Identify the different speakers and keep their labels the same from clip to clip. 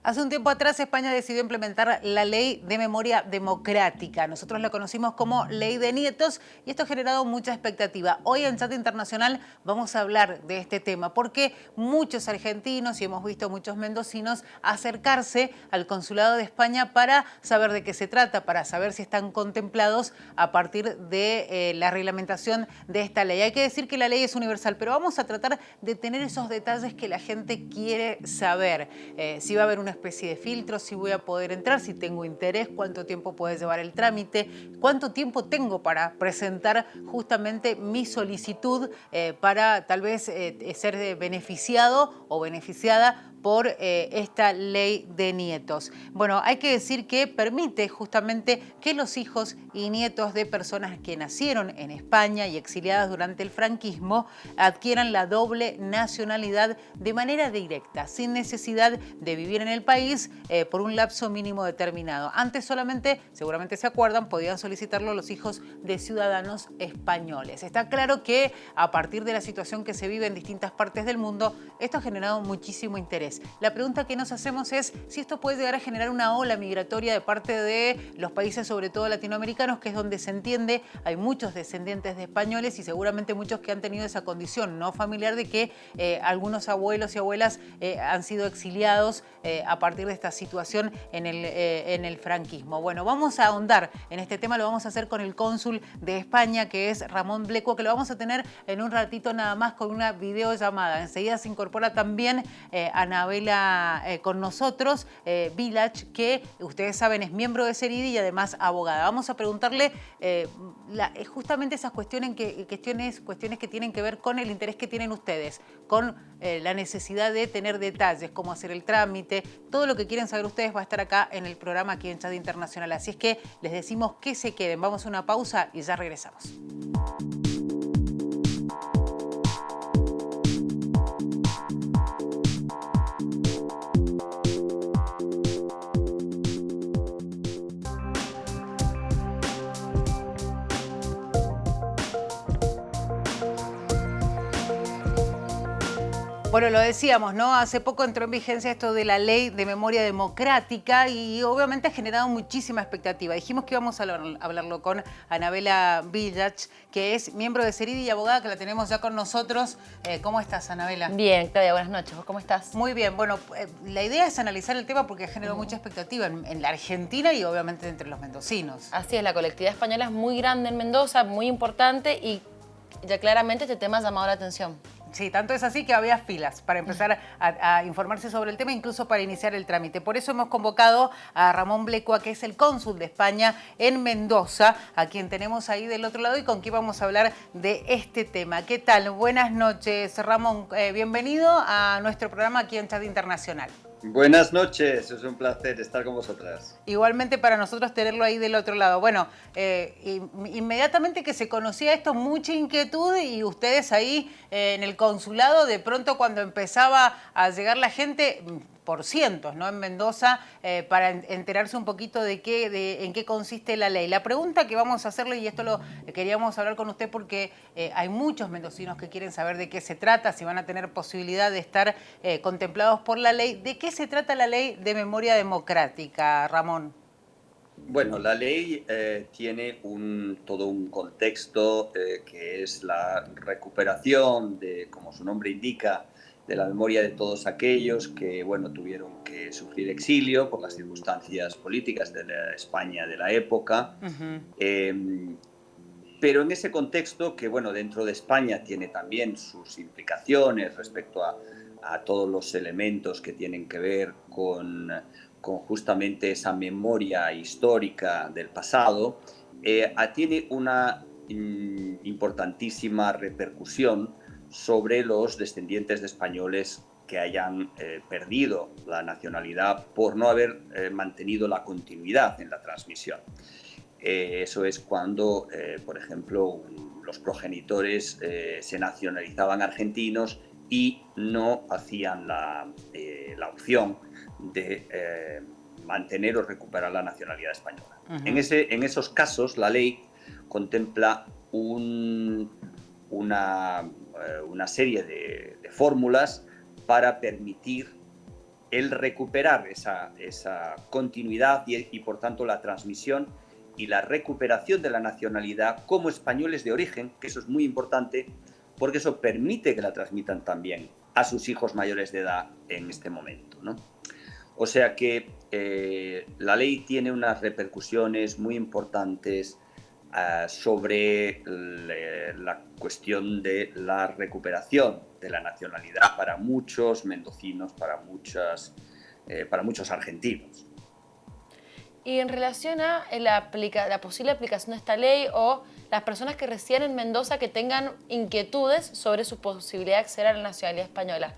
Speaker 1: Hace un tiempo atrás España decidió implementar la Ley de Memoria Democrática. Nosotros la conocimos como Ley de Nietos y esto ha generado mucha expectativa. Hoy en Chat Internacional vamos a hablar de este tema porque muchos argentinos y hemos visto muchos mendocinos acercarse al Consulado de España para saber de qué se trata, para saber si están contemplados a partir de la reglamentación de esta ley. Hay que decir que la ley es universal, pero vamos a tratar de tener esos detalles que la gente quiere saber. Si va a haber una especie de filtro, si voy a poder entrar, si tengo interés, cuánto tiempo puede llevar el trámite, cuánto tiempo tengo para presentar justamente mi solicitud para tal vez ser beneficiado o beneficiada por esta ley de nietos. Bueno, hay que decir que permite justamente que los hijos y nietos de personas que nacieron en España y exiliadas durante el franquismo adquieran la doble nacionalidad de manera directa, sin necesidad de vivir en el país por un lapso mínimo determinado. Antes solamente, seguramente se acuerdan, podían solicitarlo los hijos de ciudadanos españoles. Está claro que a partir de la situación que se vive en distintas partes del mundo, esto ha generado muchísimo interés. La pregunta que nos hacemos es si esto puede llegar a generar una ola migratoria de parte de los países, sobre todo latinoamericanos, que es donde se entiende, hay muchos descendientes de españoles y seguramente muchos que han tenido esa condición no familiar de que algunos abuelos y abuelas han sido exiliados a partir de esta situación en el franquismo. Bueno, vamos a ahondar en este tema, lo vamos a hacer con el cónsul de España, que es Ramón Blecua, que lo vamos a tener en un ratito nada más con una videollamada. Enseguida se incorpora también Anabela con nosotros, Village, que ustedes saben es miembro de Seridi y además abogada. Vamos a preguntarle justamente esas cuestiones que tienen que ver con el interés que tienen ustedes, con la necesidad de tener detalles, cómo hacer el trámite, todo lo que quieren saber ustedes va a estar acá en el programa, aquí en Chat Internacional. Así es que les decimos que se queden. Vamos a una pausa y ya regresamos. Bueno, lo decíamos, ¿no? Hace poco entró en vigencia esto de la Ley de Memoria Democrática y obviamente ha generado muchísima expectativa. Dijimos que íbamos a hablarlo con Anabela Villach, que es miembro de Seridi y abogada, que la tenemos ya con nosotros. ¿Cómo estás, Anabela?
Speaker 2: Bien, Claudia, buenas noches. ¿Vos cómo estás?
Speaker 1: Muy bien. Bueno, la idea es analizar el tema porque ha generado mucha expectativa en la Argentina y obviamente entre los mendocinos.
Speaker 2: Así es, la colectividad española es muy grande en Mendoza, muy importante y ya claramente este tema ha llamado la atención.
Speaker 1: Sí, tanto es así que había filas para empezar a informarse sobre el tema, incluso para iniciar el trámite. Por eso hemos convocado a Ramón Blecua, que es el cónsul de España en Mendoza, a quien tenemos ahí del otro lado y con quien vamos a hablar de este tema. ¿Qué tal? Buenas noches, Ramón. Bienvenido a nuestro programa aquí en Chat Internacional.
Speaker 3: Buenas noches, es un placer estar con vosotras.
Speaker 1: Igualmente para nosotros tenerlo ahí del otro lado. Bueno, inmediatamente que se conocía esto, mucha inquietud y ustedes ahí en el consulado, de pronto cuando empezaba a llegar la gente, por cientos, ¿no? En Mendoza, para enterarse un poquito en qué consiste la ley. La pregunta que vamos a hacerle, y esto lo queríamos hablar con usted porque hay muchos mendocinos que quieren saber de qué se trata, si van a tener posibilidad de estar contemplados por la ley. ¿De qué se trata la Ley de Memoria Democrática, Ramón?
Speaker 3: Bueno, la ley tiene todo un contexto que es la recuperación de, como su nombre indica, de la memoria de todos aquellos que, bueno, tuvieron que sufrir exilio por las circunstancias políticas de la España de la época. Pero en ese contexto que, bueno, dentro de España tiene también sus implicaciones respecto a todos los elementos que tienen que ver con justamente esa memoria histórica del pasado, tiene una importantísima repercusión sobre los descendientes de españoles que hayan perdido la nacionalidad por no haber mantenido la continuidad en la transmisión. Eso es cuando, por ejemplo, los progenitores se nacionalizaban argentinos y no hacían la opción de mantener o recuperar la nacionalidad española. En esos casos, la ley contempla una serie de fórmulas para permitir el recuperar esa continuidad y por tanto la transmisión y la recuperación de la nacionalidad como españoles de origen, que eso es muy importante porque eso permite que la transmitan también a sus hijos mayores de edad en este momento, ¿no? O sea que la ley tiene unas repercusiones muy importantes sobre la cuestión de la recuperación de la nacionalidad para muchos mendocinos, para muchos argentinos.
Speaker 2: Y en relación a la posible aplicación de esta ley o las personas que residen en Mendoza que tengan inquietudes sobre su posibilidad de acceder a la nacionalidad española,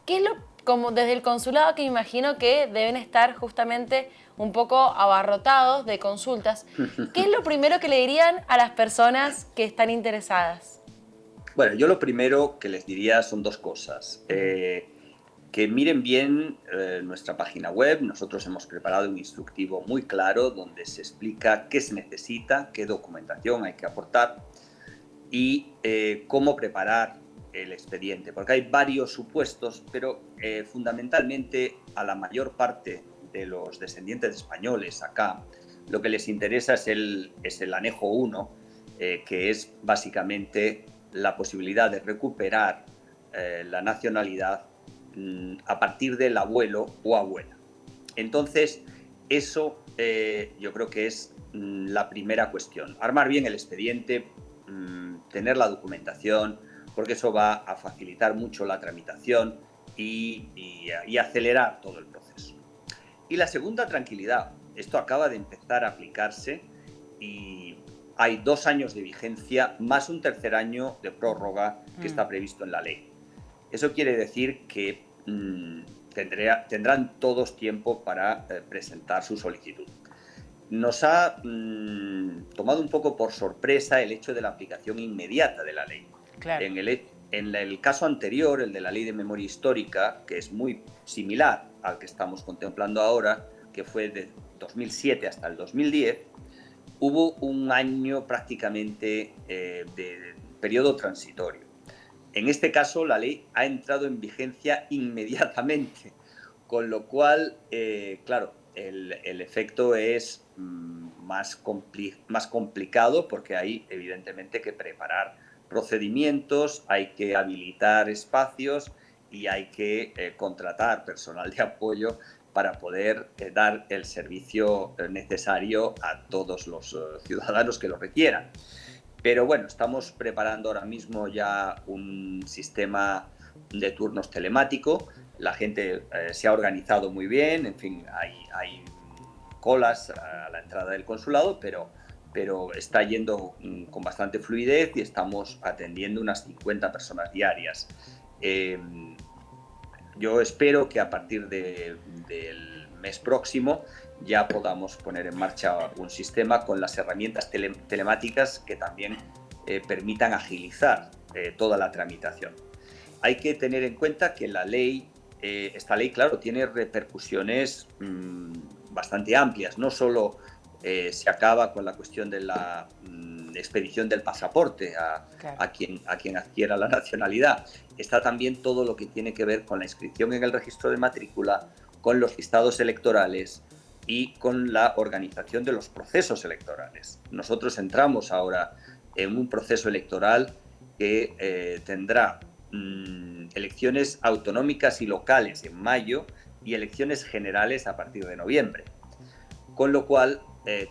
Speaker 2: ¿qué es como desde el consulado, que me imagino que deben estar justamente un poco abarrotados de consultas, qué es lo primero que le dirían a las personas que están interesadas?
Speaker 3: Bueno, yo lo primero que les diría son dos cosas. Que miren bien nuestra página web. Nosotros hemos preparado un instructivo muy claro donde se explica qué se necesita, qué documentación hay que aportar y cómo preparar el expediente, porque hay varios supuestos, pero fundamentalmente a la mayor parte de los descendientes de españoles acá lo que les interesa es el anejo 1, que es básicamente la posibilidad de recuperar la nacionalidad a partir del abuelo o abuela. Entonces, eso yo creo que es la primera cuestión. Armar bien el expediente, tener la documentación, porque eso va a facilitar mucho la tramitación y acelerar todo el proceso. Y la segunda, tranquilidad. Esto acaba de empezar a aplicarse y hay 2 años de vigencia más un tercer año de prórroga que está previsto en la ley. Eso quiere decir que tendrán todos tiempo para presentar su solicitud. Nos ha tomado un poco por sorpresa el hecho de la aplicación inmediata de la ley. Claro. En el caso anterior, el de la Ley de Memoria Histórica, que es muy similar al que estamos contemplando ahora, que fue de 2007 hasta el 2010, hubo un año prácticamente de periodo transitorio. En este caso, la ley ha entrado en vigencia inmediatamente, con lo cual, claro, el efecto es más complicado porque hay evidentemente que preparar procedimientos, hay que habilitar espacios y hay que contratar personal de apoyo para poder dar el servicio necesario a todos los ciudadanos que lo requieran. Pero bueno, estamos preparando ahora mismo ya un sistema de turnos telemático. La gente se ha organizado muy bien, en fin, hay colas a la entrada del consulado, pero está yendo con bastante fluidez y estamos atendiendo unas 50 personas diarias. Yo espero que a partir del mes próximo ya podamos poner en marcha un sistema con las herramientas telemáticas que también permitan agilizar toda la tramitación. Hay que tener en cuenta que esta ley, claro, tiene repercusiones bastante amplias. No solo se acaba con la cuestión de la expedición del pasaporte a quien adquiera la nacionalidad. Está también todo lo que tiene que ver con la inscripción en el registro de matrícula, con los listados electorales y con la organización de los procesos electorales. Nosotros entramos ahora en un proceso electoral que tendrá elecciones autonómicas y locales en mayo y elecciones generales a partir de noviembre. Con lo cual,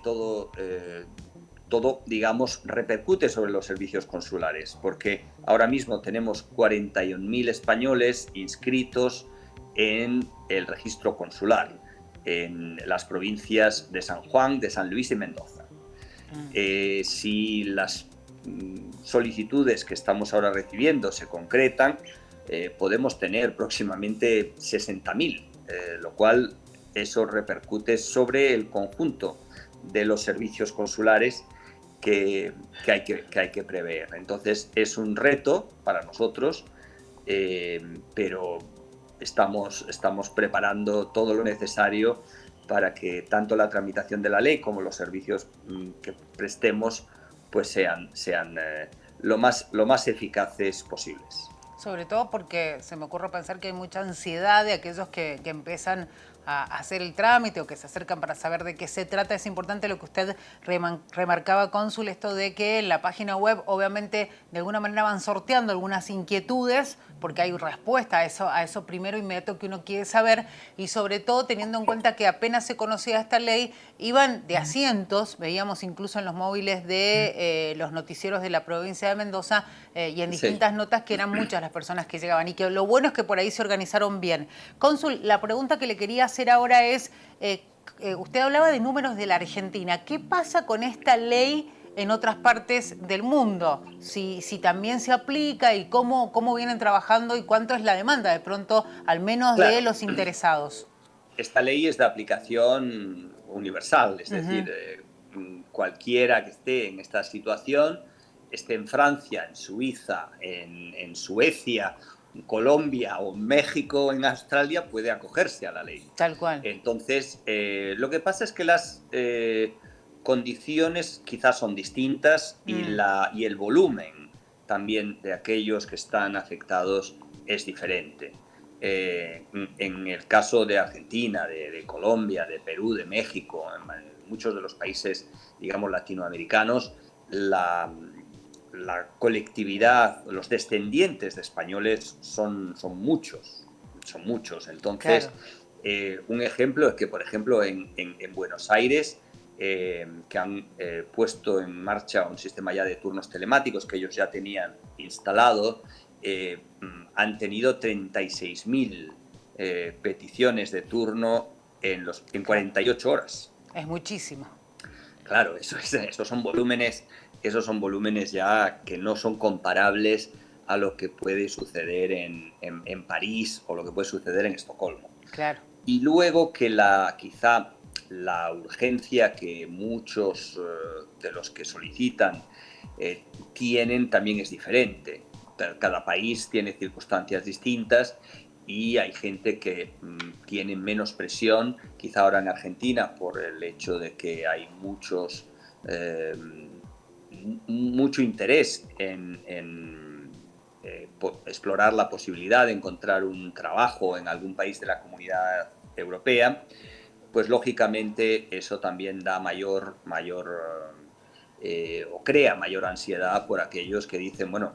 Speaker 3: todo, digamos, repercute sobre los servicios consulares, porque ahora mismo tenemos 41.000 españoles inscritos en el registro consular, en las provincias de San Juan, de San Luis y Mendoza. Si las solicitudes que estamos ahora recibiendo se concretan, podemos tener próximamente 60.000, lo cual eso repercute sobre el conjunto de los servicios consulares que hay que prever. Entonces es un reto para nosotros, pero estamos preparando todo lo necesario para que tanto la tramitación de la ley como los servicios que prestemos pues sean lo más eficaces posibles.
Speaker 1: Sobre todo porque se me ocurre pensar que hay mucha ansiedad de aquellos que empiezan a hacer el trámite o que se acercan para saber de qué se trata. Es importante lo que usted remarcaba, cónsul, esto de que en la página web obviamente de alguna manera van sorteando algunas inquietudes porque hay respuesta a eso primero inmediato que uno quiere saber, y sobre todo teniendo en cuenta que apenas se conocía esta ley, iban de asientos, veíamos incluso en los móviles de los noticieros de la provincia de Mendoza y en distintas notas que eran muchas las personas que llegaban, y que lo bueno es que por ahí se organizaron bien. Cónsul, la pregunta que le quería hacer ahora es, usted hablaba de números de la Argentina, ¿qué pasa con esta ley en otras partes del mundo? Si también se aplica y cómo vienen trabajando y cuánto es la demanda de pronto, al menos de los interesados.
Speaker 3: Esta ley es de aplicación universal, es decir, cualquiera que esté en esta situación, esté en Francia, en Suiza, en Suecia, en Colombia o en México, en Australia, puede acogerse a la ley.
Speaker 1: Tal cual.
Speaker 3: Entonces, lo que pasa es que las condiciones quizás son distintas y el volumen también de aquellos que están afectados es diferente. En el caso de Argentina, de Colombia, de Perú, de México, en muchos de los países, digamos, latinoamericanos, la colectividad, los descendientes de españoles son muchos. Entonces, claro. Un ejemplo es que, por ejemplo, en Buenos Aires, que han puesto en marcha un sistema ya de turnos telemáticos que ellos ya tenían instalado, han tenido 36.000 peticiones de turno en 48 horas.
Speaker 1: Es muchísimo.
Speaker 3: Claro, esos son volúmenes ya que no son comparables a lo que puede suceder en París o lo que puede suceder en Estocolmo.
Speaker 1: Claro.
Speaker 3: Y luego que quizá la urgencia que muchos de los que solicitan tienen también es diferente. Cada país tiene circunstancias distintas y hay gente que tiene menos presión, quizá ahora en Argentina, por el hecho de que hay mucho interés en explorar la posibilidad de encontrar un trabajo en algún país de la Comunidad Europea. Pues lógicamente eso también da o crea mayor ansiedad por aquellos que dicen, bueno,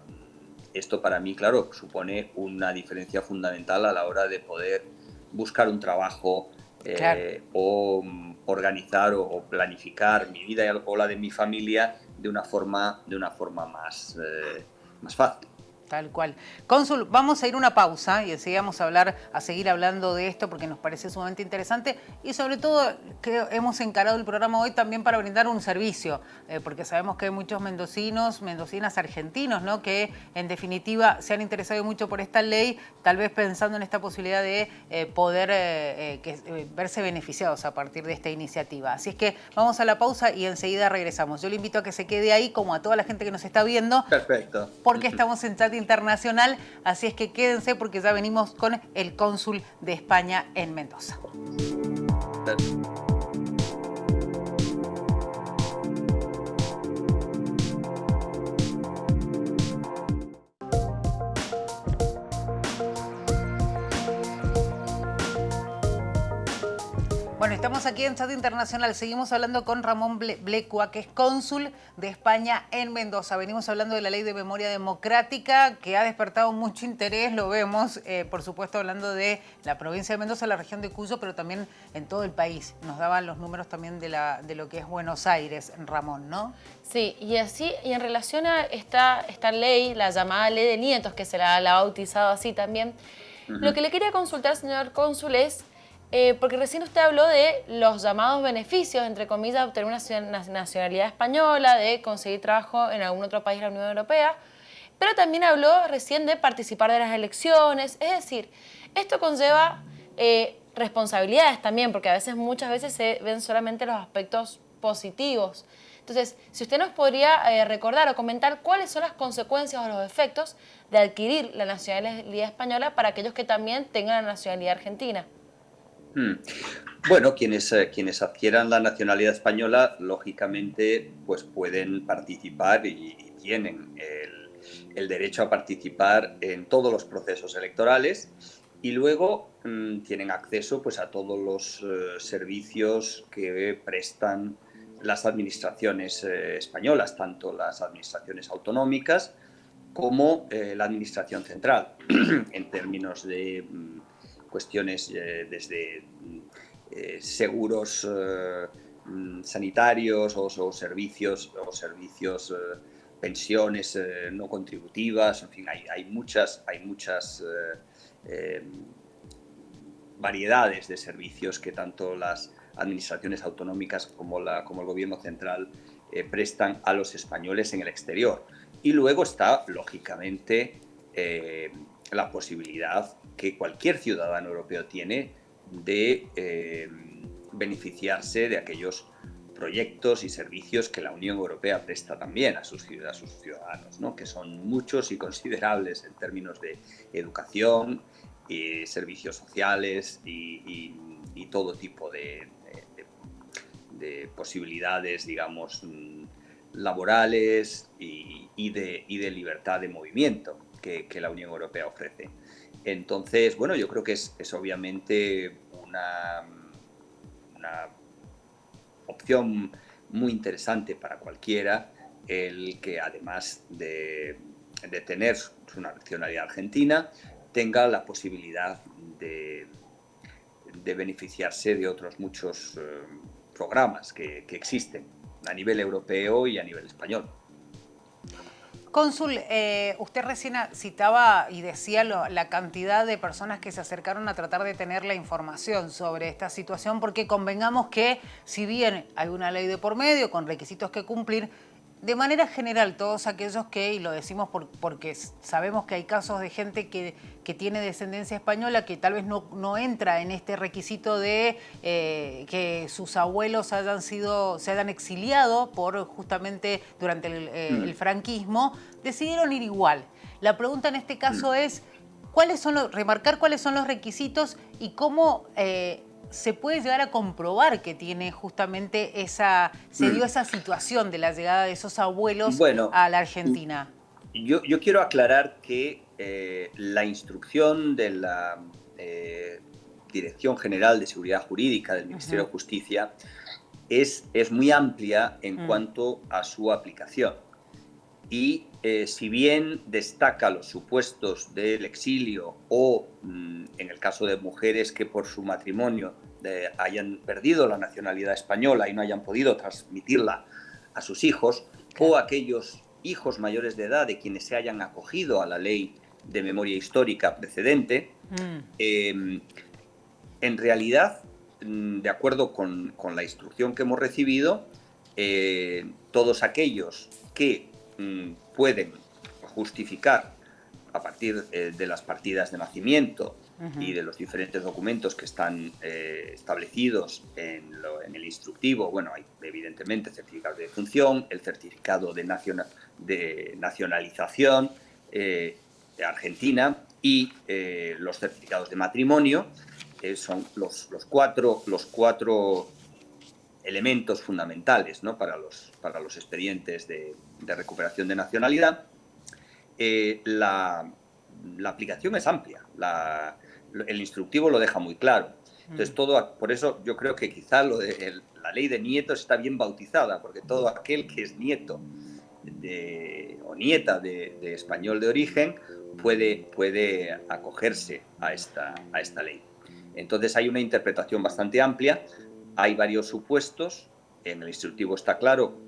Speaker 3: esto para mí, claro, supone una diferencia fundamental a la hora de poder buscar un trabajo, claro, o organizar o planificar mi vida o la de mi familia de una forma más fácil.
Speaker 1: Tal cual. Cónsul, vamos a ir a una pausa y enseguida vamos a seguir hablando de esto porque nos parece sumamente interesante y sobre todo que hemos encarado el programa hoy también para brindar un servicio, porque sabemos que hay muchos mendocinas argentinos, ¿no?, que en definitiva se han interesado mucho por esta ley, tal vez pensando en esta posibilidad de poder verse beneficiados a partir de esta iniciativa. Así es que vamos a la pausa y enseguida regresamos. Yo le invito a que se quede ahí, como a toda la gente que nos está viendo.
Speaker 3: Perfecto.
Speaker 1: Porque estamos en Chat Internacional, así es que quédense porque ya venimos con el cónsul de España en Mendoza. Bueno, estamos aquí en Chat Internacional. Seguimos hablando con Ramón Blecua, que es cónsul de España en Mendoza. Venimos hablando de la Ley de Memoria Democrática, que ha despertado mucho interés, lo vemos, por supuesto, hablando de la provincia de Mendoza, la región de Cuyo, pero también en todo el país. Nos daban los números también de lo que es Buenos Aires, Ramón, ¿no?
Speaker 2: Sí, y en relación a esta ley, la llamada Ley de Nietos, que se la ha bautizado así también, lo que le quería consultar, señor cónsul, es porque recién usted habló de los llamados beneficios, entre comillas, de obtener una nacionalidad española, de conseguir trabajo en algún otro país de la Unión Europea, pero también habló recién de participar de las elecciones. Es decir, esto conlleva responsabilidades también, porque muchas veces se ven solamente los aspectos positivos. Entonces, si usted nos podría recordar o comentar cuáles son las consecuencias o los efectos de adquirir la nacionalidad española para aquellos que también tengan la nacionalidad argentina.
Speaker 3: Bueno, quienes adquieran la nacionalidad española, lógicamente, pues pueden participar y tienen el derecho a participar en todos los procesos electorales y luego tienen acceso pues, a todos los servicios que prestan las administraciones españolas, tanto las administraciones autonómicas como la administración central, en términos de cuestiones desde seguros sanitarios o servicios, pensiones no contributivas, en fin, hay muchas variedades de servicios que tanto las administraciones autonómicas como el gobierno central prestan a los españoles en el exterior. Y luego está, lógicamente, la posibilidad que cualquier ciudadano europeo tiene de beneficiarse de aquellos proyectos y servicios que la Unión Europea presta también a sus ciudadanos, ¿no? Que son muchos y considerables en términos de educación, servicios sociales y todo tipo de posibilidades, digamos, laborales y de libertad de movimiento que la Unión Europea ofrece. Entonces, bueno, yo creo que es obviamente una opción muy interesante para cualquiera el que, además de tener su nacionalidad argentina, tenga la posibilidad de beneficiarse de otros muchos programas que existen a nivel europeo y a nivel español.
Speaker 1: Cónsul, usted recién citaba y decía la cantidad de personas que se acercaron a tratar de tener la información sobre esta situación, porque convengamos que si bien hay una ley de por medio con requisitos que cumplir, de manera general todos aquellos que, y lo decimos porque sabemos que hay casos de gente que tiene descendencia española que tal vez no entra en este requisito de que sus abuelos se hayan exiliado por justamente durante el franquismo, decidieron ir igual. La pregunta en este caso es remarcar cuáles son los requisitos y cómo se puede llegar a comprobar que tiene justamente se dio esa situación de la llegada de esos abuelos a la Argentina.
Speaker 3: Yo quiero aclarar que la instrucción de la Dirección General de Seguridad Jurídica del Ministerio de Justicia es muy amplia en cuanto a su aplicación. Y si bien destaca los supuestos del exilio o, en el caso de mujeres que por su matrimonio hayan perdido la nacionalidad española y no hayan podido transmitirla a sus hijos, o aquellos hijos mayores de edad de quienes se hayan acogido a la ley de memoria histórica precedente, en realidad, de acuerdo con la instrucción que hemos recibido, todos aquellos que pueden justificar a partir de las partidas de nacimiento y de los diferentes documentos que están establecidos en el instructivo. Bueno, hay evidentemente certificado de defunción, el certificado de nacionalización de Argentina y los certificados de matrimonio. Son los cuatro elementos fundamentales, ¿no? para los expedientes de recuperación de nacionalidad. La aplicación es amplia, el instructivo lo deja muy claro. Entonces, por eso yo creo que quizá la ley de nietos está bien bautizada, porque todo aquel que es nieto o nieta de español de origen puede acogerse a esta ley. Entonces hay una interpretación bastante amplia, hay varios supuestos, en el instructivo está claro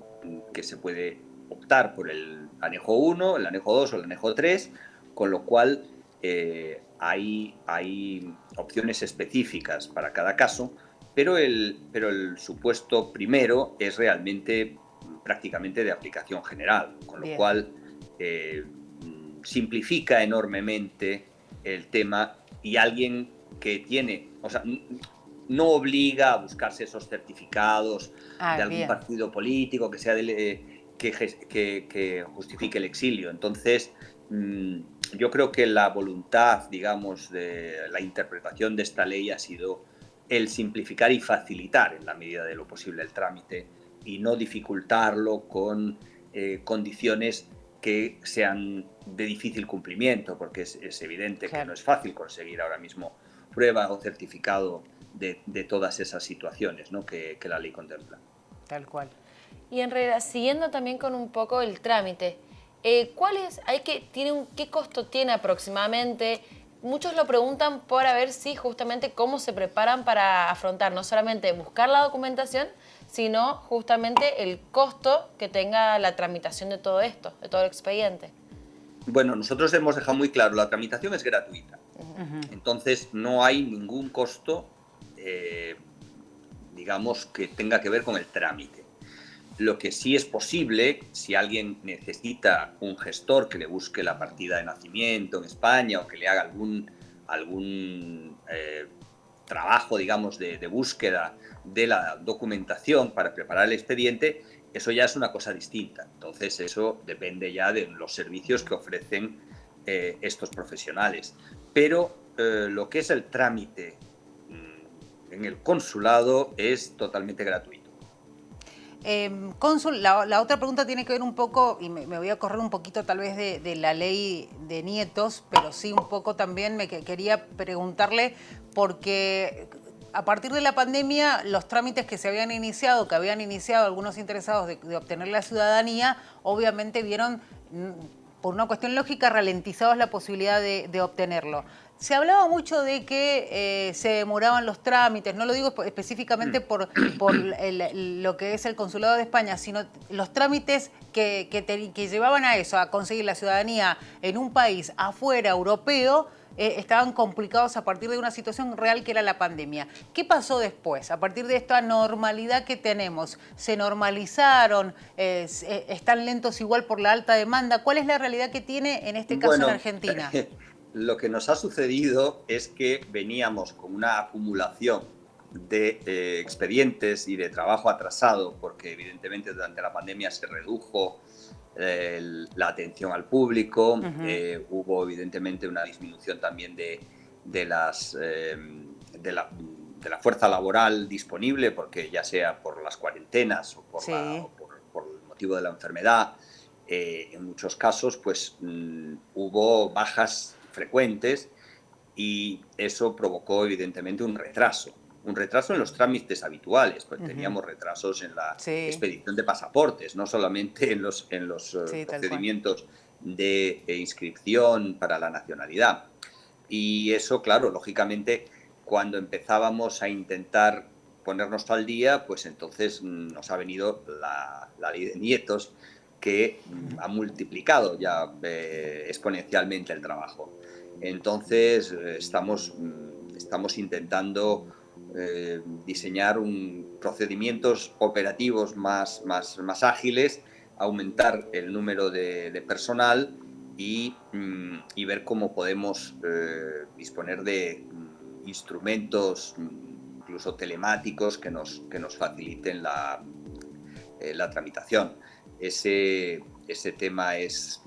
Speaker 3: que se puede optar por el anejo 1, el anejo 2 o el anejo 3, con lo cual hay opciones específicas para cada caso, pero el supuesto primero es realmente prácticamente de aplicación general, con lo cual simplifica enormemente el tema, y alguien que tiene, o sea, no obliga a buscarse esos certificados de algún partido político que sea que justifique el exilio. Entonces, yo creo que la voluntad, digamos, de la interpretación de esta ley ha sido el simplificar y facilitar en la medida de lo posible el trámite y no dificultarlo con condiciones que sean de difícil cumplimiento, porque es evidente que
Speaker 1: Claro.
Speaker 3: no es fácil conseguir ahora mismo prueba o certificado de todas esas situaciones, ¿no?, que la ley contempla.
Speaker 1: Tal cual.
Speaker 2: Y en realidad, siguiendo también con un poco el trámite, ¿cuál es, qué costo tiene aproximadamente? Muchos lo preguntan para ver si justamente cómo se preparan para afrontar no solamente buscar la documentación, sino justamente el costo que tenga la tramitación de todo esto, de todo el expediente.
Speaker 3: Bueno, nosotros hemos dejado muy claro, la tramitación es gratuita. Entonces, no hay ningún costo, digamos, que tenga que ver con el trámite. Lo que sí es posible, si alguien necesita un gestor que le busque la partida de nacimiento en España o que le haga algún trabajo, digamos, de búsqueda de la documentación para preparar el expediente, eso ya es una cosa distinta. Entonces, eso depende ya de los servicios que ofrecen estos profesionales. Pero lo que es el trámite en el consulado es totalmente gratuito.
Speaker 1: Cónsul, la otra pregunta tiene que ver un poco, y me voy a correr un poquito tal vez de la ley de nietos, pero sí un poco también quería preguntarle, porque a partir de la pandemia, los trámites que habían iniciado algunos interesados de obtener la ciudadanía, obviamente vieron, por una cuestión lógica, ralentizados la posibilidad de obtenerlo. Se hablaba mucho de que se demoraban los trámites, no lo digo específicamente por lo que es el Consulado de España, sino los trámites que llevaban a eso, a conseguir la ciudadanía en un país afuera, europeo, estaban complicados a partir de una situación real que era la pandemia. ¿Qué pasó después? A partir de esta normalidad que tenemos, ¿se normalizaron? ¿Están lentos igual por la alta demanda? ¿Cuál es la realidad que tiene en este caso en Argentina?
Speaker 3: Lo que nos ha sucedido es que veníamos con una acumulación de expedientes y de trabajo atrasado, porque evidentemente durante la pandemia se redujo la atención al público, hubo evidentemente una disminución también de la fuerza laboral disponible, porque ya sea por las cuarentenas o por, por el motivo de la enfermedad, en muchos casos pues hubo bajas frecuentes y eso provocó evidentemente un retraso en los trámites habituales, pues teníamos retrasos en la expedición de pasaportes, no solamente en los procedimientos de inscripción para la nacionalidad. Y eso, claro, lógicamente, cuando empezábamos a intentar ponernos al día, pues entonces nos ha venido la ley de nietos, que ha multiplicado ya exponencialmente el trabajo. Entonces, estamos intentando diseñar procedimientos operativos más ágiles, aumentar el número de personal y ver cómo podemos disponer de instrumentos incluso telemáticos que nos faciliten la tramitación. Ese tema es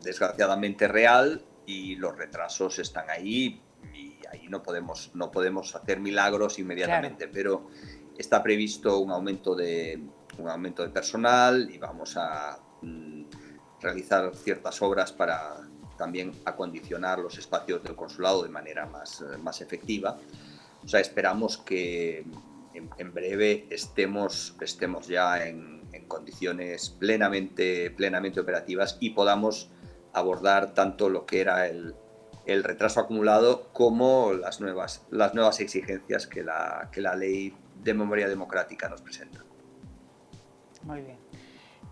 Speaker 3: desgraciadamente real y los retrasos están ahí y ahí no podemos hacer milagros inmediatamente, pero está previsto un aumento de personal y vamos a realizar ciertas obras para también acondicionar los espacios del consulado de manera más efectiva. O sea, esperamos que en breve estemos ya en condiciones plenamente operativas y podamos abordar tanto lo que era el retraso acumulado como las nuevas exigencias que la ley de memoria democrática nos presenta.
Speaker 1: Muy bien.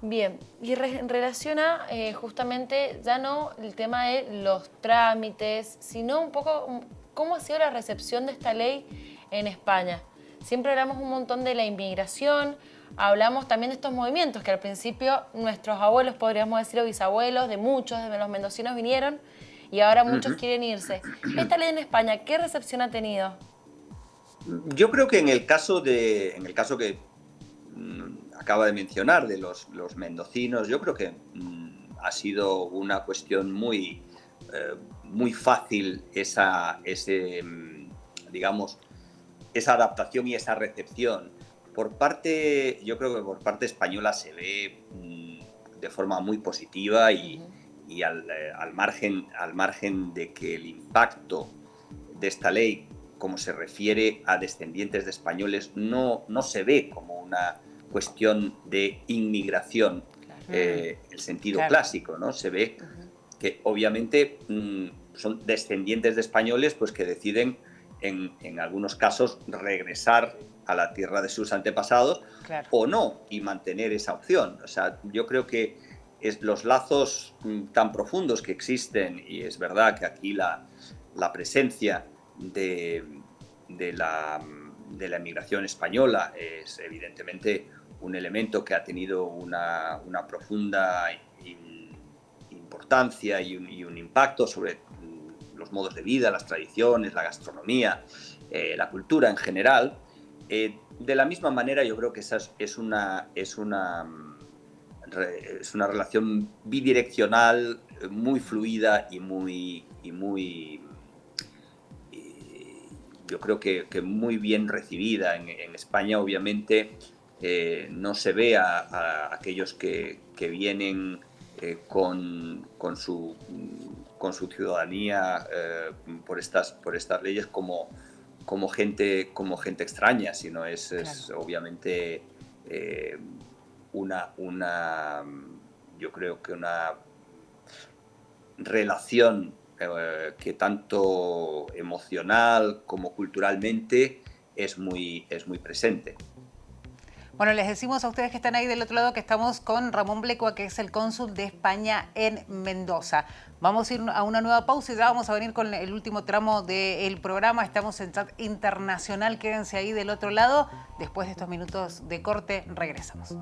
Speaker 2: Bien, y en relación a justamente ya no el tema de los trámites, sino un poco cómo ha sido la recepción de esta ley en España. Siempre hablamos un montón de la inmigración, hablamos también de estos movimientos que al principio nuestros abuelos, podríamos decir, o bisabuelos, de muchos de los mendocinos vinieron y ahora muchos quieren irse. Esta ley en España, ¿qué recepción ha tenido?
Speaker 3: Yo creo que en el caso que acaba de mencionar de los mendocinos, yo creo que ha sido una cuestión muy fácil esa adaptación y esa recepción. Yo creo que por parte española se ve de forma muy positiva y al margen de que el impacto de esta ley, como se refiere a descendientes de españoles, no se ve como una cuestión de inmigración, el sentido clásico, ¿no? Se ve que obviamente son descendientes de españoles pues, que deciden en algunos casos regresar a la tierra de sus antepasados o no, y mantener esa opción. O sea, yo creo que los lazos tan profundos que existen, y es verdad que aquí la presencia de la emigración española es evidentemente un elemento que ha tenido una profunda importancia y un impacto sobre los modos de vida, las tradiciones, la gastronomía, la cultura en general. De la misma manera, yo creo que esa es una relación bidireccional, muy fluida y yo creo que muy bien recibida. En España, obviamente, no se ve a aquellos que vienen con su ciudadanía por estas leyes como gente extraña, sino es obviamente yo creo que una relación que tanto emocional como culturalmente es muy presente.
Speaker 1: Bueno, les decimos a ustedes que están ahí del otro lado que estamos con Ramón Blecua, que es el cónsul de España en Mendoza. Vamos a ir a una nueva pausa y ya vamos a venir con el último tramo del programa. Estamos en Chat Internacional, quédense ahí del otro lado. Después de estos minutos de corte, regresamos.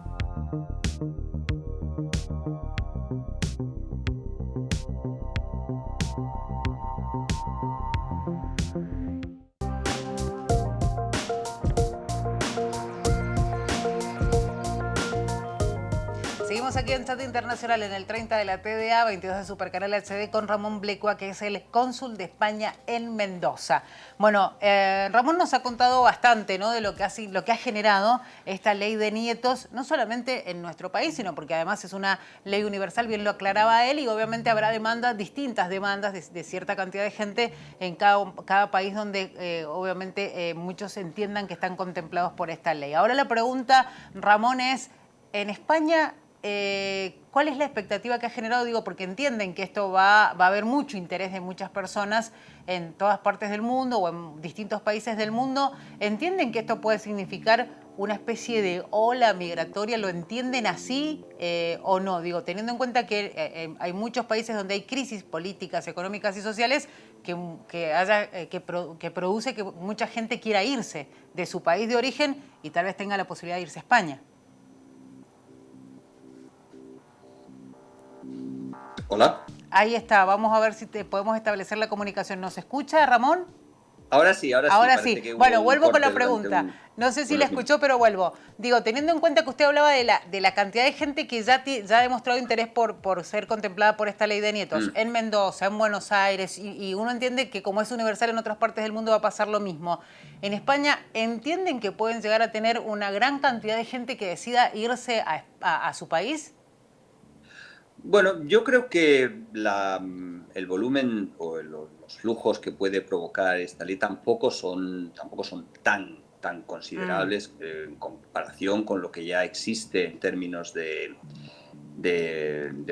Speaker 1: Seguimos aquí en Chat Internacional en el 30 de la TDA, 22 de Supercanal HD con Ramón Blecua, que es el cónsul de España en Mendoza. Bueno, Ramón nos ha contado bastante, ¿no?, de lo que ha generado esta ley de nietos, no solamente en nuestro país, sino porque además es una ley universal, bien lo aclaraba él, y obviamente habrá distintas demandas de cierta cantidad de gente en cada país donde obviamente muchos entiendan que están contemplados por esta ley. Ahora la pregunta, Ramón, es, en España, ¿cuál es la expectativa que ha generado? Digo, porque entienden que esto va a haber mucho interés de muchas personas en todas partes del mundo o en distintos países del mundo. ¿Entienden que esto puede significar una especie de ola migratoria? ¿Lo entienden así o no? Digo, teniendo en cuenta que hay muchos países donde hay crisis políticas, económicas y sociales que produce que mucha gente quiera irse de su país de origen y tal vez tenga la posibilidad de irse a España.
Speaker 3: Hola.
Speaker 1: Ahí está, vamos a ver si podemos establecer la comunicación. ¿Nos escucha, Ramón?
Speaker 3: Ahora sí.
Speaker 1: Ahora sí. Bueno, vuelvo con la pregunta. No sé si la escuchó, pero vuelvo. Digo, teniendo en cuenta que usted hablaba de la cantidad de gente que ya ha demostrado interés por ser contemplada por esta ley de nietos, en Mendoza, en Buenos Aires, y uno entiende que como es universal en otras partes del mundo va a pasar lo mismo. En España, ¿entienden que pueden llegar a tener una gran cantidad de gente que decida irse a su país?
Speaker 3: Bueno, yo creo que el volumen o los flujos que puede provocar esta ley tampoco son tan considerables en comparación con lo que ya existe en términos de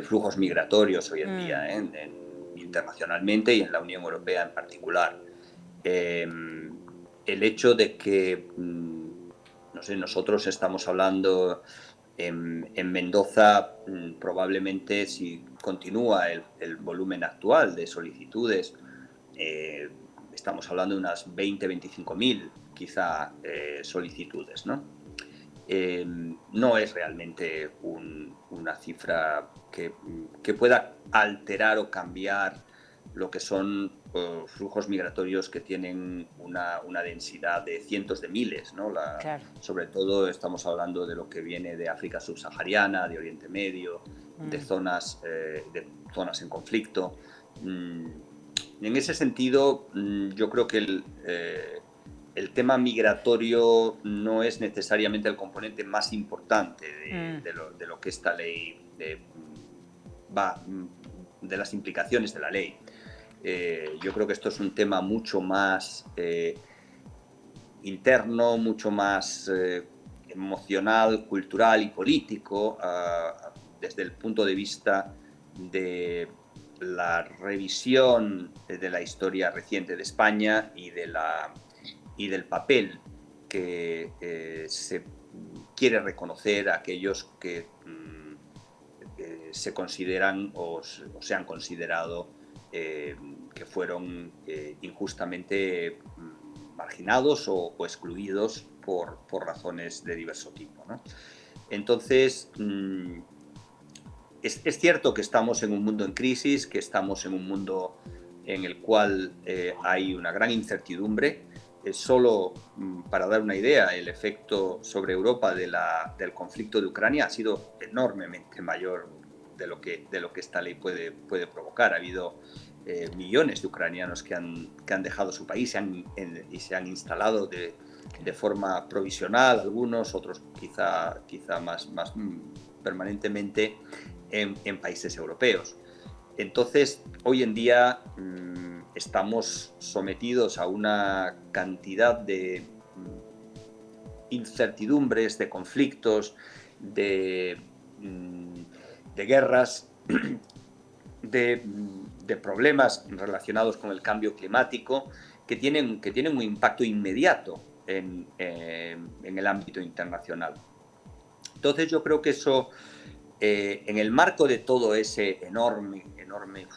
Speaker 3: flujos migratorios hoy en día, internacionalmente y en la Unión Europea en particular. El hecho de que, no sé, nosotros estamos hablando en Mendoza, probablemente si continúa el volumen actual de solicitudes, estamos hablando de unas 20-25.000 quizá solicitudes, ¿no? No es realmente una cifra que pueda alterar o cambiar lo que son flujos migratorios que tienen una densidad de cientos de miles, ¿no?
Speaker 1: Claro.
Speaker 3: Sobre todo estamos hablando de lo que viene de África subsahariana, de Oriente Medio, de zonas en conflicto. En ese sentido, yo creo que el tema migratorio no es necesariamente el componente más importante de lo que esta ley de las implicaciones de la ley. Yo creo que esto es un tema mucho más interno, mucho más emocional, cultural y político, desde el punto de vista de la revisión de la historia reciente de España y del papel que se quiere reconocer a aquellos que se consideran o se han considerado que fueron injustamente marginados o excluidos por razones de diverso tipo, ¿no? Entonces, es cierto que estamos en un mundo en crisis, que estamos en un mundo en el cual hay una gran incertidumbre. Solo para dar una idea, el efecto sobre Europa del conflicto de Ucrania ha sido enormemente mayor de lo que esta ley puede provocar. Ha habido millones de ucranianos que han dejado su país y se han instalado de forma provisional, algunos, otros quizá más permanentemente en países europeos. Entonces, hoy en día estamos sometidos a una cantidad de incertidumbres, de conflictos, de guerras, de problemas relacionados con el cambio climático que tienen un impacto inmediato en el ámbito internacional. Entonces yo creo que eso, en el marco de todo ese enorme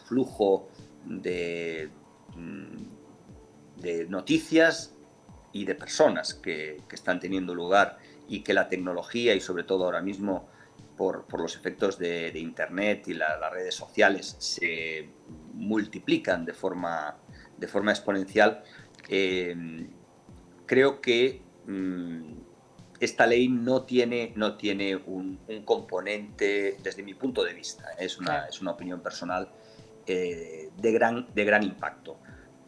Speaker 3: flujo de noticias y de personas que están teniendo lugar, y que la tecnología, y sobre todo ahora mismo por los efectos de Internet y las redes sociales, se multiplican de forma exponencial, creo que esta ley no tiene un componente, desde mi punto de vista, es una opinión personal, de gran impacto.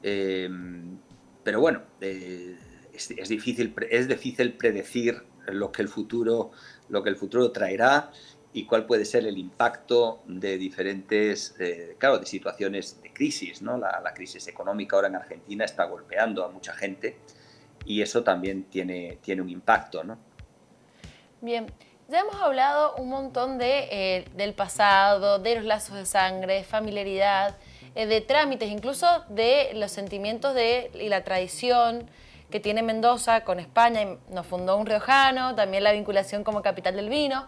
Speaker 3: Pero bueno, es difícil predecir lo que el futuro traerá y cuál puede ser el impacto de diferentes, de situaciones de crisis, ¿no? La crisis económica ahora en Argentina está golpeando a mucha gente y eso también tiene un impacto, ¿no?
Speaker 2: Bien, ya hemos hablado un montón del pasado, de los lazos de sangre, familiaridad, de trámites, incluso de los sentimientos y la tradición que tiene Mendoza con España. Nos fundó un riojano, también la vinculación como capital del vino.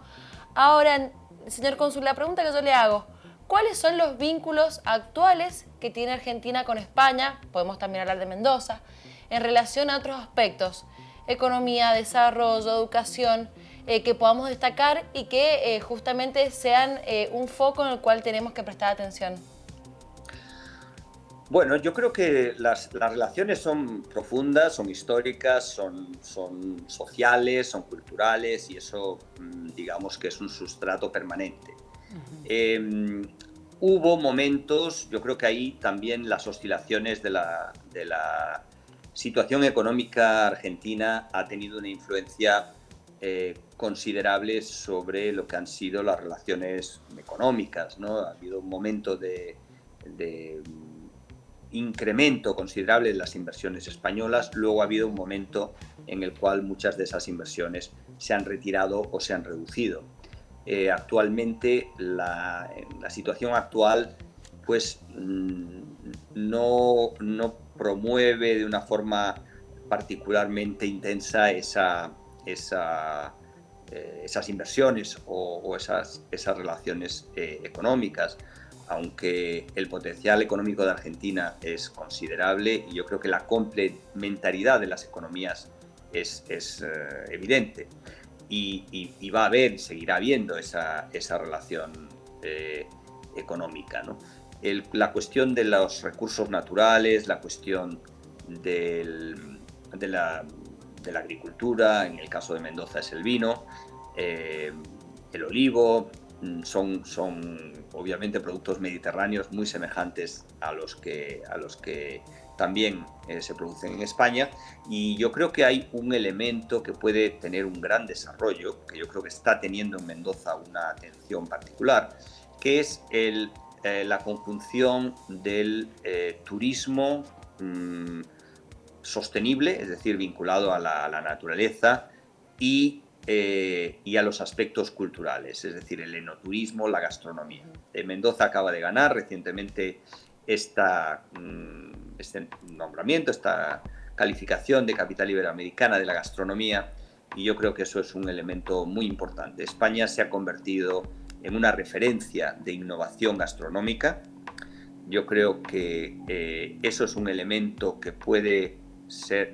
Speaker 2: Ahora, señor cónsul, la pregunta que yo le hago, ¿cuáles son los vínculos actuales que tiene Argentina con España? Podemos también hablar de Mendoza, en relación a otros aspectos, economía, desarrollo, educación, que podamos destacar y que justamente sean un foco en el cual tenemos que prestar atención.
Speaker 3: Bueno, yo creo que las relaciones son profundas, son históricas, son sociales, son culturales, y eso digamos que es un sustrato permanente. Hubo momentos, yo creo que ahí también las oscilaciones de la situación económica argentina ha tenido una influencia considerable sobre lo que han sido las relaciones económicas, ¿no? Ha habido un momento de incremento considerable de las inversiones españolas. Luego ha habido un momento en el cual muchas de esas inversiones se han retirado o se han reducido. Actualmente, la situación actual pues no promueve de una forma particularmente intensa esas inversiones o esas relaciones económicas, aunque el potencial económico de Argentina es considerable, y yo creo que la complementariedad de las economías es evidente, y va a haber y seguirá habiendo esa relación económica, ¿no? La cuestión de los recursos naturales, la cuestión de la agricultura, en el caso de Mendoza es el vino, el olivo, son obviamente productos mediterráneos muy semejantes a los que también se producen en España, y yo creo que hay un elemento que puede tener un gran desarrollo, que yo creo que está teniendo en Mendoza una atención particular, que es la conjunción del turismo sostenible, es decir, vinculado a la naturaleza y a los aspectos culturales, es decir, el enoturismo, la gastronomía. Mendoza acaba de ganar recientemente este nombramiento, esta calificación de capital iberoamericana de la gastronomía, y yo creo que eso es un elemento muy importante. España se ha convertido en una referencia de innovación gastronómica. Yo creo que eso es un elemento que puede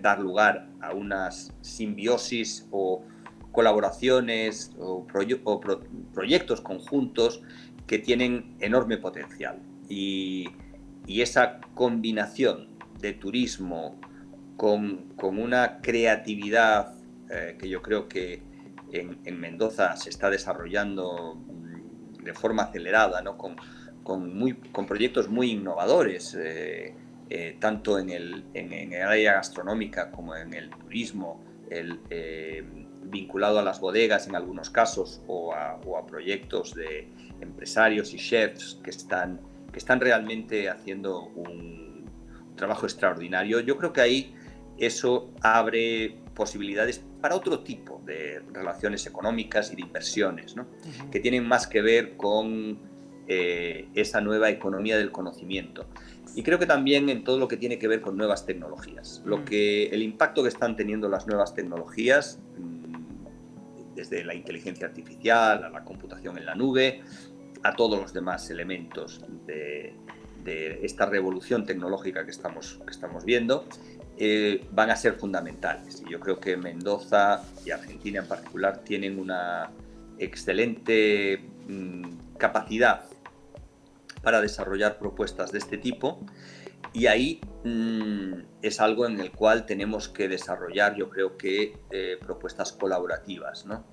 Speaker 3: dar lugar a unas simbiosis o colaboraciones o proyectos conjuntos que tienen enorme potencial. Y esa combinación de turismo con una creatividad que yo creo que en Mendoza se está desarrollando de forma acelerada, ¿no? con proyectos muy innovadores, tanto en el área gastronómica como en el turismo, vinculado a las bodegas en algunos casos, o a proyectos de empresarios y chefs que están realmente haciendo un trabajo extraordinario. Yo creo que ahí eso abre posibilidades para otro tipo de relaciones económicas y de inversiones, ¿no? Que tienen más que ver con esa nueva economía del conocimiento. Y creo que también en todo lo que tiene que ver con nuevas tecnologías. El impacto que están teniendo las nuevas tecnologías, desde la inteligencia artificial a la computación en la nube, a todos los demás elementos de esta revolución tecnológica que estamos viendo, van a ser fundamentales. Y yo creo que Mendoza y Argentina en particular tienen una excelente capacidad para desarrollar propuestas de este tipo, y ahí es algo en el cual tenemos que desarrollar, yo creo que, propuestas colaborativas, ¿no?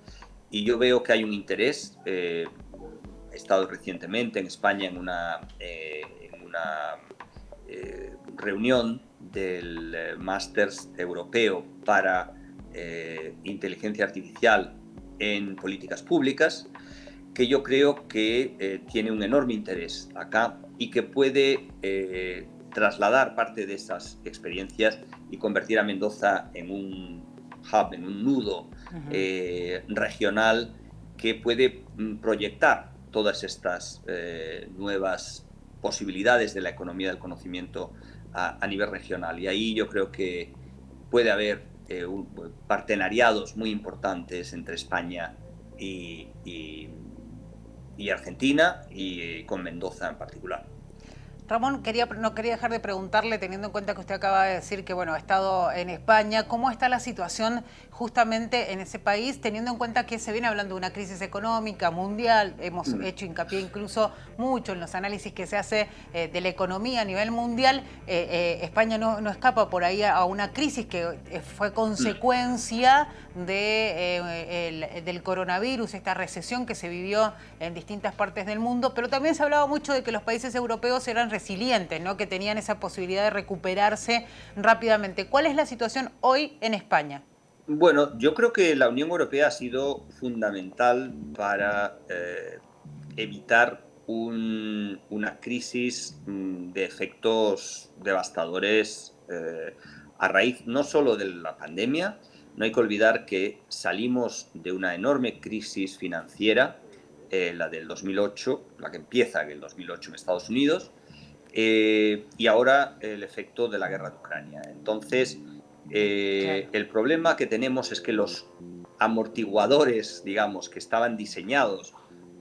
Speaker 3: Y yo veo que hay un interés. He estado recientemente en España en una reunión del Másters Europeo para Inteligencia Artificial en Políticas Públicas, que yo creo que tiene un enorme interés acá y que puede trasladar parte de esas experiencias y convertir a Mendoza en un hub, en un nudo regional que puede proyectar todas estas nuevas posibilidades de la economía del conocimiento a nivel regional. Y ahí yo creo que puede haber partenariados muy importantes entre España y Argentina, y con Mendoza en particular.
Speaker 1: Ramón, no quería dejar de preguntarle, teniendo en cuenta que usted acaba de decir que ha estado en España, ¿cómo está la situación justamente en ese país, teniendo en cuenta que se viene hablando de una crisis económica mundial? Hemos hecho hincapié incluso mucho en los análisis que se hace de la economía a nivel mundial. España no escapa por ahí a una crisis que fue consecuencia del coronavirus, esta recesión que se vivió en distintas partes del mundo, pero también se hablaba mucho de que los países europeos eran resilientes, ¿no? Que tenían esa posibilidad de recuperarse rápidamente. ¿Cuál es la situación hoy en España?
Speaker 3: Bueno, yo creo que la Unión Europea ha sido fundamental para evitar una crisis de efectos devastadores a raíz no solo de la pandemia. No hay que olvidar que salimos de una enorme crisis financiera, la del 2008, la que empieza en el 2008 en Estados Unidos, y ahora el efecto de la guerra de Ucrania. Entonces, el problema que tenemos es que los amortiguadores, digamos, que estaban diseñados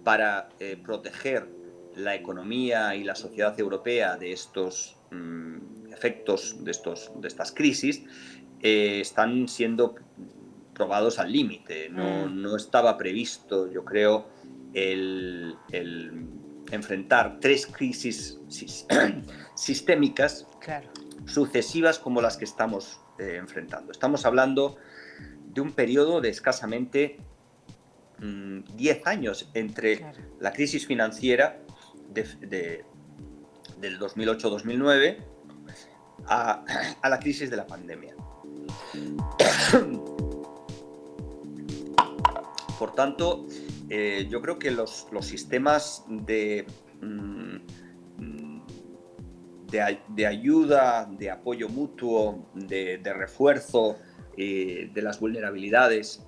Speaker 3: para proteger la economía y la sociedad europea de estos efectos, de estas crisis, están siendo probados al límite. No estaba previsto, yo creo, el enfrentar tres crisis sistémicas sucesivas como las que estamos enfrentando. Estamos hablando de un periodo de escasamente 10 años entre la crisis financiera del 2008-2009 a la crisis de la pandemia. Por tanto, yo creo que los sistemas de ayuda, de apoyo mutuo, de refuerzo de las vulnerabilidades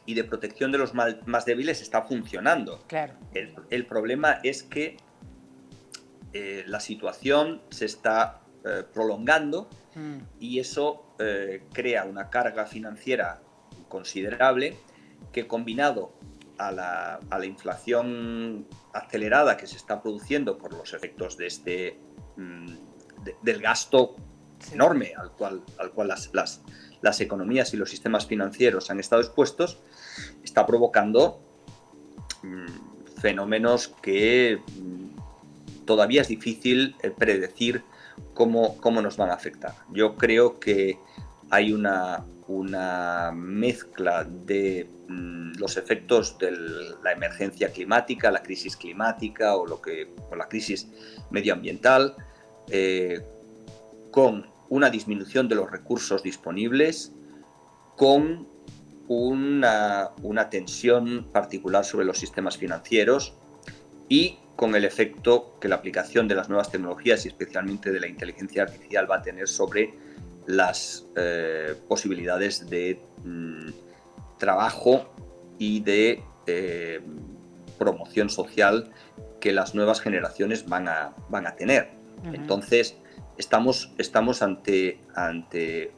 Speaker 3: y de protección de los más débiles está funcionando.
Speaker 1: Claro.
Speaker 3: El problema es que la situación se está prolongando y eso crea una carga financiera considerable que, combinado a la inflación acelerada que se está produciendo por los efectos de del gasto enorme al cual las economías y los sistemas financieros han estado expuestos, está provocando fenómenos que todavía es difícil predecir cómo nos van a afectar. Yo creo que hay una mezcla de los efectos de la emergencia climática, la crisis climática o la crisis medioambiental, con una disminución de los recursos disponibles, con una tensión particular sobre los sistemas financieros y con el efecto que la aplicación de las nuevas tecnologías y especialmente de la inteligencia artificial va a tener sobre las posibilidades de trabajo y de promoción social que las nuevas generaciones van a tener. Entonces, estamos ante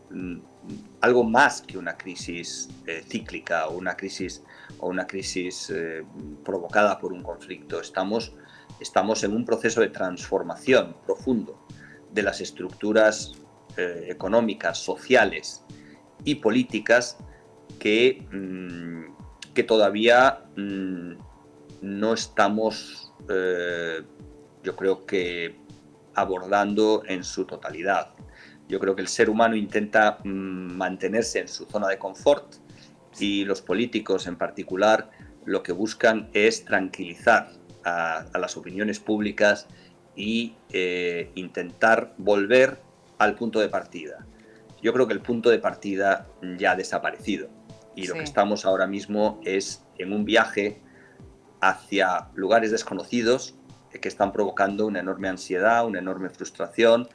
Speaker 3: algo más que una crisis cíclica o una crisis provocada por un conflicto. Estamos en un proceso de transformación profundo de las estructuras económicas, sociales y políticas que todavía no estamos, yo creo que, abordando en su totalidad. Yo creo que el ser humano intenta mantenerse en su zona de confort y los políticos en particular lo que buscan es tranquilizar a las opiniones públicas y intentar volver al punto de partida. Yo creo que el punto de partida ya ha desaparecido y lo que estamos ahora mismo es en un viaje hacia lugares desconocidos que están provocando una enorme ansiedad, una enorme frustración,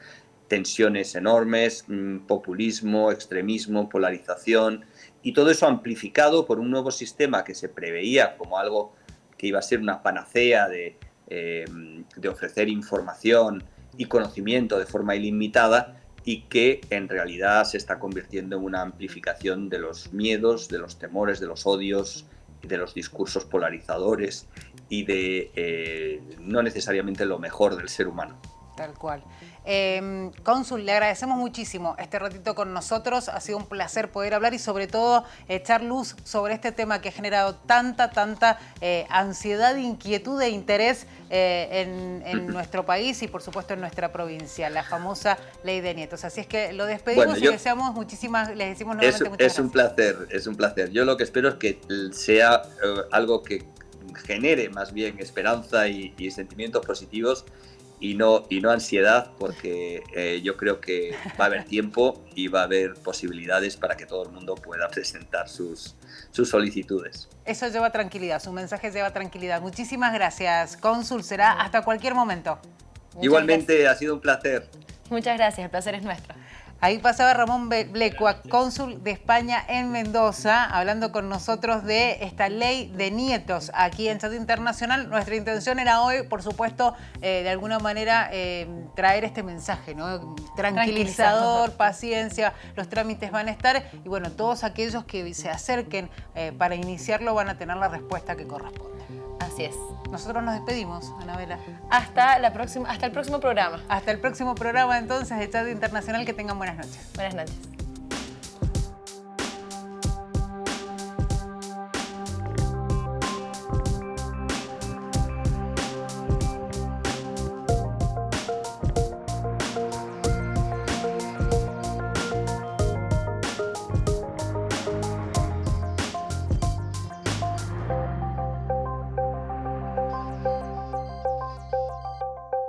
Speaker 3: tensiones enormes, populismo, extremismo, polarización, y todo eso amplificado por un nuevo sistema que se preveía como algo que iba a ser una panacea de ofrecer información y conocimiento de forma ilimitada y que en realidad se está convirtiendo en una amplificación de los miedos, de los temores, de los odios, de los discursos polarizadores y de no necesariamente lo mejor del ser humano.
Speaker 1: Tal cual. Cónsul, le agradecemos muchísimo este ratito con nosotros. Ha sido un placer poder hablar y sobre todo echar luz sobre este tema que ha generado tanta ansiedad, inquietud e interés en nuestro país y por supuesto en nuestra provincia, la famosa Ley de Nietos. Así es que lo despedimos y les decimos nuevamente muchas gracias.
Speaker 3: Es un placer. Yo lo que espero es que sea algo que genere más bien esperanza y sentimientos positivos y no ansiedad, porque yo creo que va a haber tiempo y va a haber posibilidades para que todo el mundo pueda presentar sus solicitudes.
Speaker 1: Eso lleva tranquilidad, su mensaje lleva tranquilidad. Muchísimas gracias, Cónsul. Será hasta cualquier momento.
Speaker 3: Igualmente, ha sido un placer.
Speaker 2: Muchas gracias, el placer es nuestro.
Speaker 1: Ahí pasaba Ramón Blecua, cónsul de España en Mendoza, hablando con nosotros de esta ley de nietos aquí en Chat Internacional. Nuestra intención era hoy, por supuesto, de alguna manera traer este mensaje, ¿no? Tranquilizador, paciencia, los trámites van a estar y bueno, todos aquellos que se acerquen para iniciarlo van a tener la respuesta que corresponde.
Speaker 2: Así es.
Speaker 1: Nosotros nos despedimos, Anabela.
Speaker 2: Hasta el próximo programa.
Speaker 1: Hasta el próximo programa, entonces, de Chat Internacional. Que tengan buenas noches.
Speaker 2: Buenas noches.